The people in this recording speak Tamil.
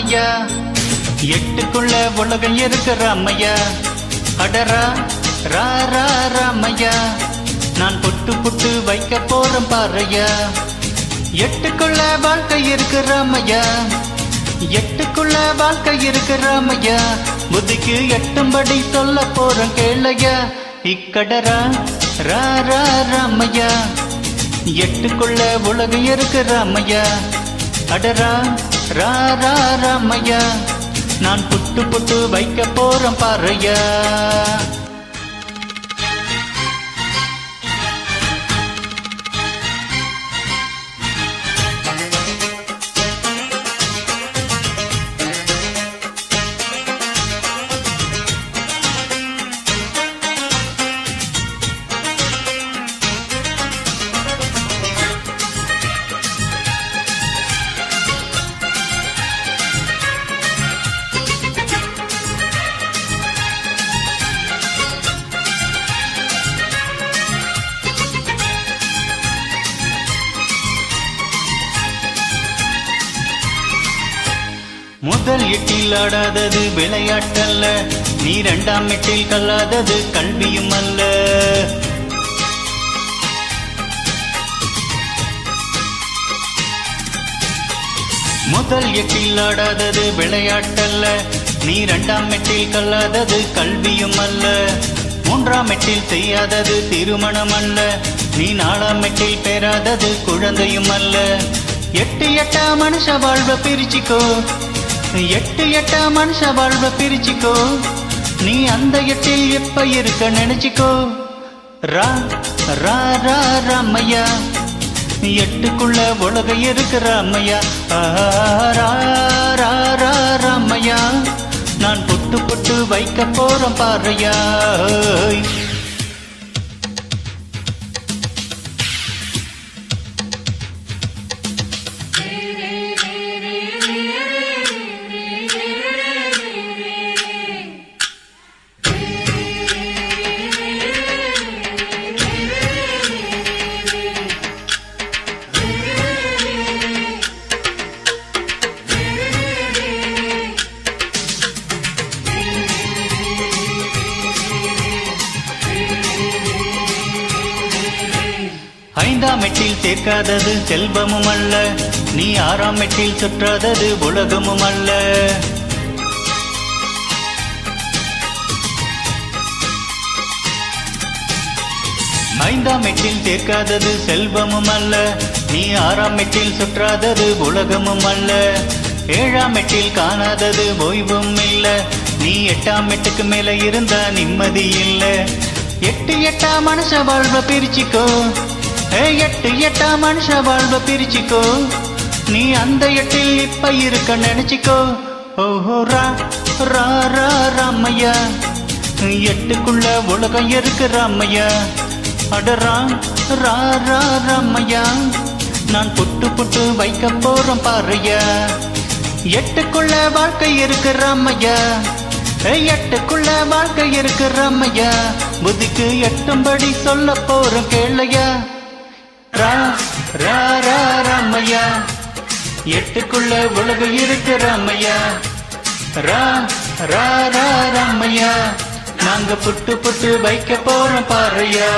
ராமையா, எட்டுக்குள்ள உலகம் இருக்கு ராமையா. அடரா ரா ரா ராமையா, நான் புட்டு புட்டு வைக்க போறேன் பாறையா. எட்டுக்குள்ள வாழ்க்கை இருக்கு ராமையா, எட்டுக்குள்ள வாழ்க்கை இருக்கு ராமையா. புத்திக்கு எட்டும்படி சொல்ல போறேன் கேளையா. இக்கடரா ரா ரா ராமையா, எட்டுக்குள்ள உலகம் இருக்கு ராமையா. அடரா ரா ரா ராமையா, நான் புட்டு புட்டு வைக்க போறேன் பாறையா. முதல் எட்டில் ஆடாதது விளையாட்டல்ல, நீ இரண்டாம் எட்டில் கல்லாதது கல்வியும் அல்ல. முதல் எட்டில் ஆடாதது விளையாட்டல்ல, நீ இரண்டாம் எட்டில் கல்லாதது கல்வியும் அல்ல. மூன்றாம் எட்டில் செய்யாதது திருமணம் அல்ல, நீ நாலாம் எட்டில் பெறாதது குழந்தையும் அல்ல. எட்டு எட்டா மனுஷ வாழ்வ பிரிச்சுக்கோ, எட்டு எட்டா மனுஷ வாழ்வ பிரிச்சுக்கோ. நீ அந்த எட்டில் எப்ப இருக்க நினைச்சுக்கோ. ரா ரா ரா ராமையா, எட்டுக்குள்ள உலகம் இருக்கு ராமையா. ரா ரா ரா ராமையா, நான் புட்டு புட்டு வைக்க போறேன் பாறையா. ஐந்தாம் எட்டில் சேர்க்காதது செல்வமும் அல்ல, நீ ஆறாம் எட்டில் சுற்றாதது உலகமும் அல்ல. ஐந்தாம் எட்டில் சேர்க்காதது செல்வமும் அல்ல, நீ ஆறாம் எட்டில் சுற்றாதது உலகமும் அல்ல. ஏழாம் எட்டில் காணாதது ஓய்வும் இல்ல, நீ எட்டாம் எட்டுக்கு மேல இருந்தா நிம்மதி இல்ல. எட்டு எட்டா மனுஷ வாழ்வ பிரிச்சுக்கோ, எட்டு எட்டா மனுஷ வாழ்வ பிரிச்சுக்கோ. நீ அந்த எட்டில் இப்ப இருக்க நினைச்சுக்கோ. ஓஹோ ரா ரா ரா ராமையா, எட்டுக்குள்ள உலகம் இருக்கு ராமையா. அடரா ரா ரா ராமையா, நான் புட்டு புட்டு வைக்க போறேன் பாறையா. எட்டுக்குள்ள வாழ்க்கை இருக்கு ராமையா, எட்டுக்குள்ள வாழ்க்கை இருக்கு ராமையா. புத்திக்கு எட்டும்படி சொல்ல போறேன் கேளையா. ரா ரா ரா ராமையா, எட்டுக்குள்ள உலகம் இருக்கு ராமையா. ரா ரா ரா ராமையா, நாங்க புட்டு புட்டு வைக்க போறோம் பாறையா.